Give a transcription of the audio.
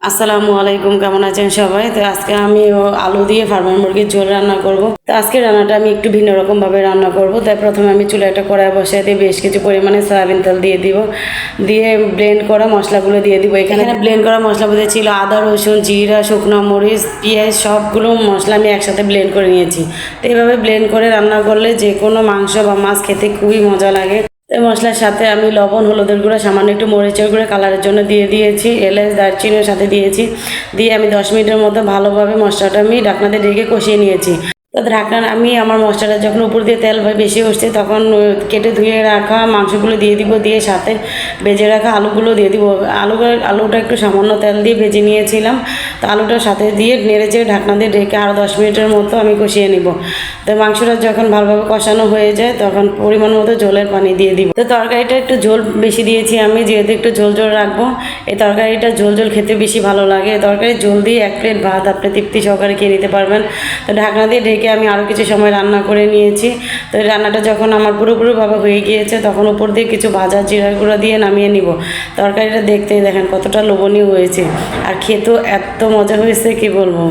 আসসালামু আলাইকুম, কেমন আছেন সবাই? তো আজকে আমি আলু দিয়ে ফার্মার মুরগির ঝোল রান্না করব। তো আজকে রান্নাটা আমি একটু ভিন্ন রকমভাবে রান্না করব। তাই প্রথমে আমি চুলে একটা কড়াই বসিয়ে দিয়ে বেশ কিছু পরিমাণে সয়াবিন তেল দিয়ে দিব, দিয়ে ব্লেন্ড করা মশলাগুলো দিয়ে দিব। এখানে ব্লেন্ড করা মশলা মধ্যে ছিল আদা, রসুন, জিরা, শুকনো মরিচ, পেঁয়াজ, সবগুলো মশলা আমি একসাথে ব্লেন্ড করে নিয়েছি। তো এইভাবে ব্লেন্ড করে রান্না করলে যে কোনো মাংস বা মাছ খেতে খুবই মজা লাগে। এই মশলার সাথে আমি লবণ, হলুদের গুঁড়া, সামান্য একটু মরিচের গুঁড়া কালারের জন্য দিয়ে দিয়েছি, এলাচ, দারচিনির সাথে দিয়েছি। দিয়ে আমি 10 মিনিটের মতো ভালোভাবে মশলাটা আমি ঢাকনাতে ঢেকে কষিয়ে নিয়েছি। তো ঢাকনা আমি আমার মশলাটা যখন উপর দিয়ে তেল বেশি উঠছে তখন কেটে ধুয়ে রাখা মাংসগুলো দিয়ে দিব, দিয়ে সাথে ভেজে রাখা আলুগুলো দিয়ে দিব। আলুটা একটু সামান্য তেল দিয়ে ভেজে নিয়েছিলাম। তো আলুটার সাথে দিয়ে নেড়ে চেড়ে ঢাকনা দিয়ে ঢেকে আরও 10 মিনিটের মতো আমি কষিয়ে নিব। তো মাংসটা যখন ভালোভাবে কষানো হয়ে যায় তখন পরিমাণ মতো ঝোলের পানি দিয়ে দিব। তো তরকারিটা একটু ঝোল বেশি দিয়েছি আমি, যেহেতু একটু ঝোল ঝোল রাখবো। এই তরকারিটা ঝোল ঝোল খেতে বেশি ভালো লাগে। তরকারি ঝোল দিয়ে 1 প্লেট ভাত আপনি তৃপ্তি সহকারে খেয়ে নিতে পারবেন। তো ঢাকনা দিয়ে ঢেকে আমি আরও কিছু সময় রান্না করে নিয়েছি। তো রান্নাটা যখন আমার পুরোপুরিভাবে হয়ে গিয়েছে তখন উপর দিয়ে কিছু ভাজা জিরার গুঁড়া দিয়ে নামিয়ে নিব। তরকারিটা দেখতেই দেখেন কতটা লোভনীয় হয়েছে, আর খেতেও এত মজা হয়েছে কি বলবো।